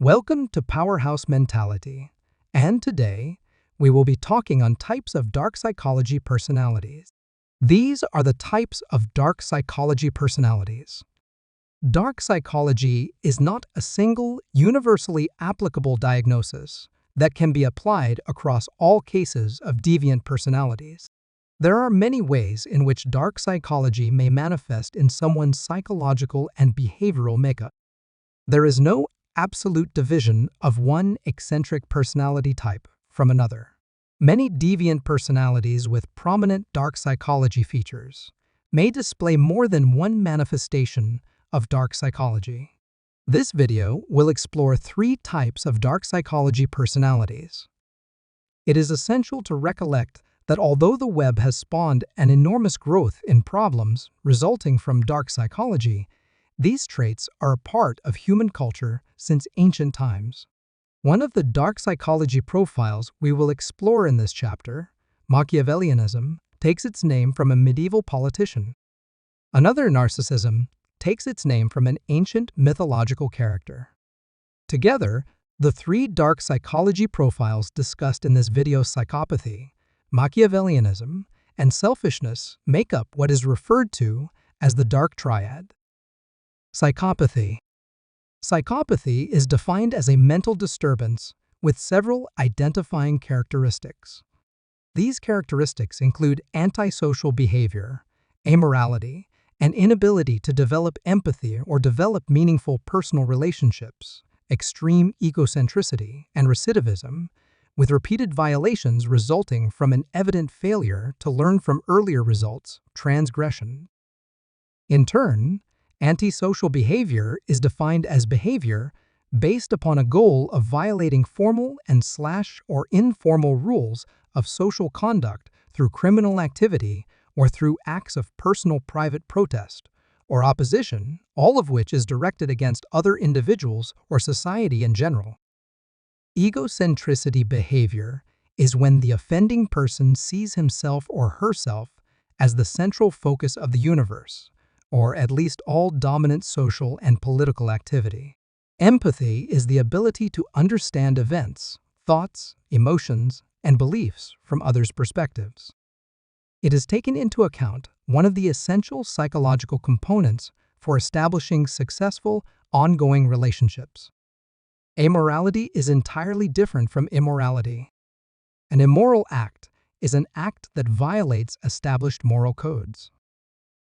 Welcome to Powerhouse Mentality, and today we will be talking on types of dark psychology personalities. These are the types of dark psychology personalities. Dark psychology is not a single, universally applicable diagnosis that can be applied across all cases of deviant personalities. There are many ways in which dark psychology may manifest in someone's psychological and behavioral makeup. There is no absolute division of one eccentric personality type from another. Many deviant personalities with prominent dark psychology features may display more than one manifestation of dark psychology. This video will explore 3 types of dark psychology personalities. It is essential to recollect that although the web has spawned an enormous growth in problems resulting from dark psychology, these traits are a part of human culture since ancient times. One of the dark psychology profiles we will explore in this chapter, Machiavellianism, takes its name from a medieval politician. Another, narcissism, takes its name from an ancient mythological character. Together, the 3 dark psychology profiles discussed in this video, psychopathy, Machiavellianism, and selfishness, make up what is referred to as the dark triad. Psychopathy. Psychopathy is defined as a mental disturbance with several identifying characteristics. These characteristics include antisocial behavior, amorality, and inability to develop empathy or develop meaningful personal relationships, extreme egocentricity, and recidivism, with repeated violations resulting from an evident failure to learn from earlier results, transgression. In turn, antisocial behavior is defined as behavior based upon a goal of violating formal and/or informal rules of social conduct through criminal activity or through acts of personal private protest or opposition, all of which is directed against other individuals or society in general. Egocentricity behavior is when the offending person sees himself or herself as the central focus of the universe, or at least all dominant social and political activity. Empathy is the ability to understand events, thoughts, emotions, and beliefs from others' perspectives. It is taken into account one of the essential psychological components for establishing successful, ongoing relationships. Amorality is entirely different from immorality. An immoral act is an act that violates established moral codes.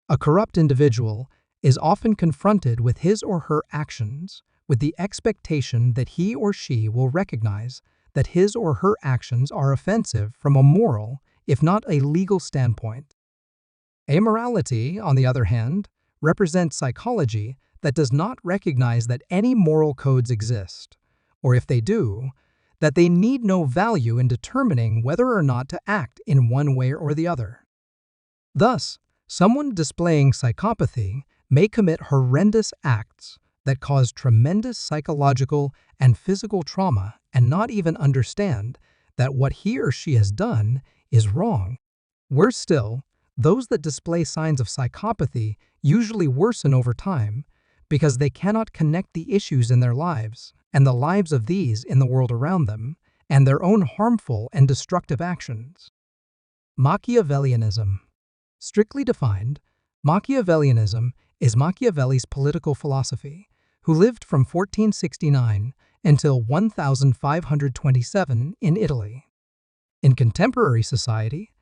A corrupt individual is often confronted with his or her actions with the expectation that he or she will recognize that his or her actions are offensive from a moral, if not a legal standpoint. Amorality, on the other hand, represents psychology that does not recognize that any moral codes exist, or if they do, that they need no value in determining whether or not to act in one way or the other. Thus, someone displaying psychopathy may commit horrendous acts that cause tremendous psychological and physical trauma and not even understand that what he or she has done is wrong. Worse still, those that display signs of psychopathy usually worsen over time because they cannot connect the issues in their lives and the lives of these in the world around them and their own harmful and destructive actions. Machiavellianism. Strictly defined, Machiavellianism is Machiavelli's political philosophy, who lived from 1469 until 1527 in Italy. In contemporary society,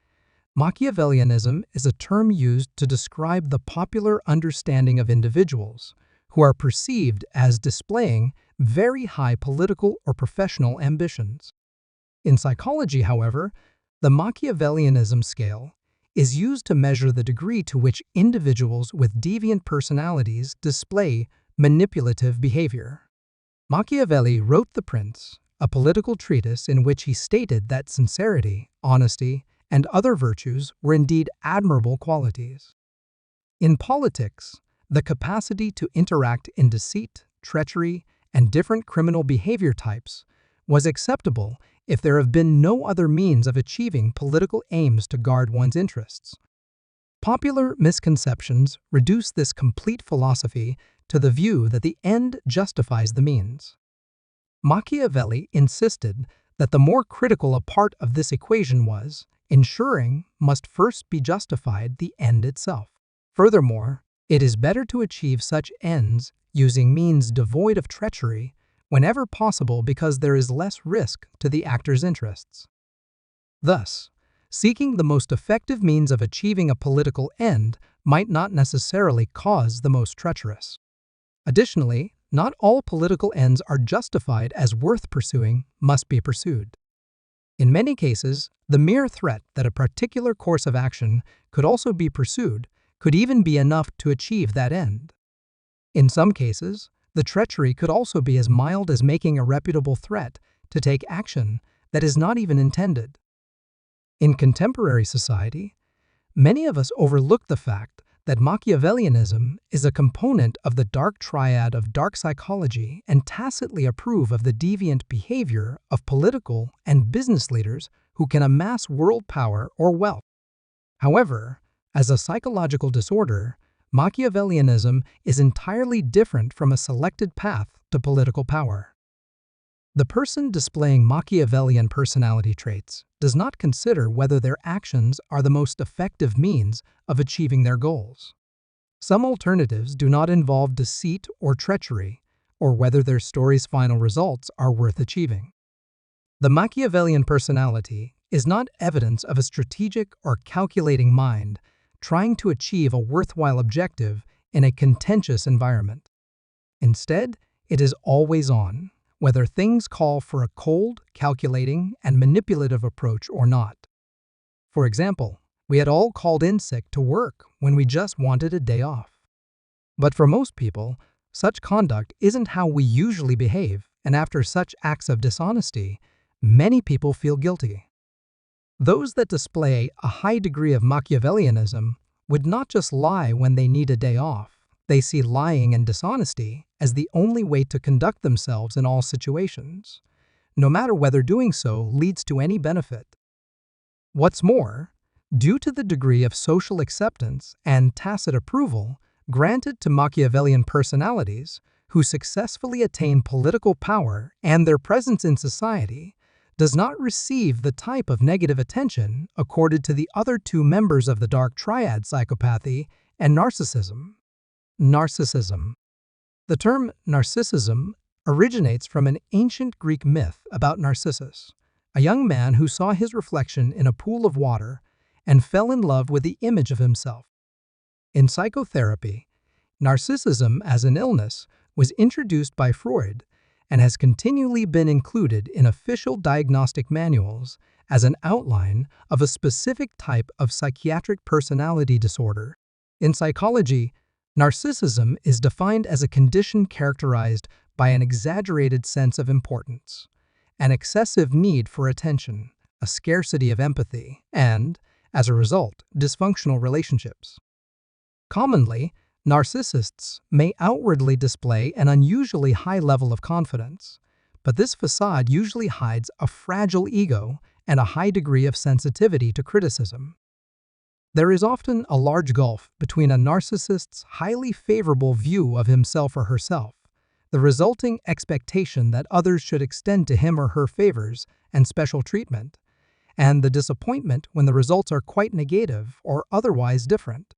Machiavellianism is a term used to describe the popular understanding of individuals who are perceived as displaying very high political or professional ambitions. In psychology, however, the Machiavellianism scale is used to measure the degree to which individuals with deviant personalities display manipulative behavior. Machiavelli wrote The Prince, a political treatise in which he stated that sincerity, honesty, and other virtues were indeed admirable qualities. In politics, the capacity to interact in deceit, treachery, and different criminal behavior types was acceptable if there have been no other means of achieving political aims to guard one's interests. Popular misconceptions reduce this complete philosophy to the view that the end justifies the means. Machiavelli insisted that the more critical a part of this equation was, ensuring must first be justified the end itself. Furthermore, it is better to achieve such ends using means devoid of treachery whenever possible because there is less risk to the actor's interests. Thus, seeking the most effective means of achieving a political end might not necessarily cause the most treacherous. Additionally, not all political ends are justified as worth pursuing must be pursued. In many cases, the mere threat that a particular course of action could also be pursued could even be enough to achieve that end. In some cases, the treachery could also be as mild as making a reputable threat to take action that is not even intended. In contemporary society, many of us overlook the fact that Machiavellianism is a component of the dark triad of dark psychology and tacitly approve of the deviant behavior of political and business leaders who can amass world power or wealth. However, as a psychological disorder, Machiavellianism is entirely different from a selected path to political power. The person displaying Machiavellian personality traits does not consider whether their actions are the most effective means of achieving their goals. Some alternatives do not involve deceit or treachery, or whether their story's final results are worth achieving. The Machiavellian personality is not evidence of a strategic or calculating mind trying to achieve a worthwhile objective in a contentious environment. Instead, it is always on, whether things call for a cold, calculating, and manipulative approach or not. For example, we had all called in sick to work when we just wanted a day off. But for most people, such conduct isn't how we usually behave, and after such acts of dishonesty, many people feel guilty. Those that display a high degree of Machiavellianism would not just lie when they need a day off. They see lying and dishonesty as the only way to conduct themselves in all situations, no matter whether doing so leads to any benefit. What's more, due to the degree of social acceptance and tacit approval granted to Machiavellian personalities who successfully attain political power and their presence in society does not receive the type of negative attention accorded to the other two members of the dark triad, psychopathy and narcissism. Narcissism. The term narcissism originates from an ancient Greek myth about Narcissus, a young man who saw his reflection in a pool of water and fell in love with the image of himself. In psychotherapy, narcissism as an illness was introduced by Freud and has continually been included in official diagnostic manuals as an outline of a specific type of psychiatric personality disorder. In psychology, narcissism is defined as a condition characterized by an exaggerated sense of importance, an excessive need for attention, a scarcity of empathy, and, as a result, dysfunctional relationships. Commonly, narcissists may outwardly display an unusually high level of confidence, but this facade usually hides a fragile ego and a high degree of sensitivity to criticism. There is often a large gulf between a narcissist's highly favorable view of himself or herself, the resulting expectation that others should extend to him or her favors and special treatment, and the disappointment when the results are quite negative or otherwise different.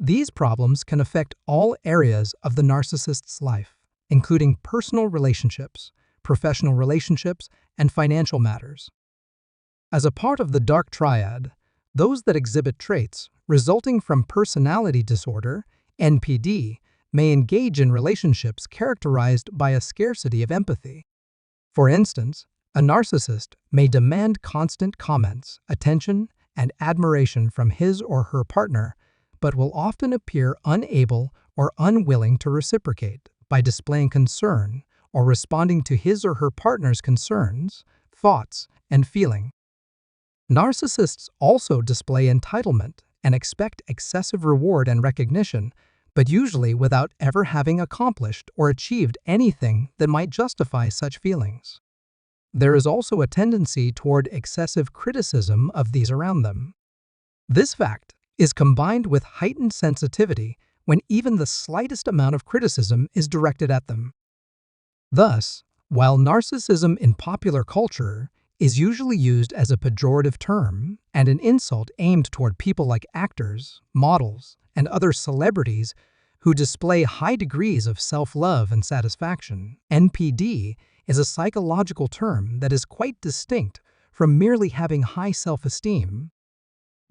These problems can affect all areas of the narcissist's life, including personal relationships, professional relationships, and financial matters. As a part of the dark triad, those that exhibit traits resulting from personality disorder, NPD, may engage in relationships characterized by a scarcity of empathy. For instance, a narcissist may demand constant comments, attention, and admiration from his or her partner, but will often appear unable or unwilling to reciprocate by displaying concern or responding to his or her partner's concerns, thoughts, and feelings. Narcissists also display entitlement and expect excessive reward and recognition, but usually without ever having accomplished or achieved anything that might justify such feelings. There is also a tendency toward excessive criticism of these around them. This fact is combined with heightened sensitivity when even the slightest amount of criticism is directed at them. Thus, While narcissism in popular culture is usually used as a pejorative term and an insult aimed toward people like actors, models, and other celebrities who display high degrees of self-love and satisfaction, NPD is a psychological term that is quite distinct from merely having high self-esteem.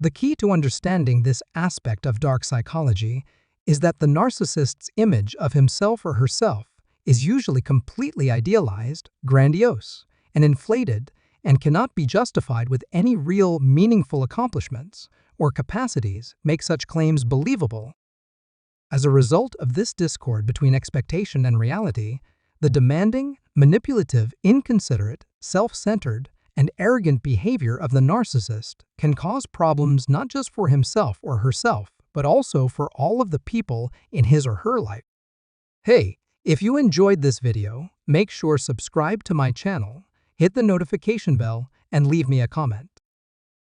The key to understanding this aspect of dark psychology is that the narcissist's image of himself or herself is usually completely idealized, grandiose, and inflated, and cannot be justified with any real, meaningful accomplishments or capacities make such claims believable. As a result of this discord between expectation and reality, the demanding, manipulative, inconsiderate, self-centered, and arrogant behavior of the narcissist can cause problems not just for himself or herself, but also for all of the people in his or her life. Hey, if you enjoyed this video, make sure subscribe to my channel, hit the notification bell, and leave me a comment.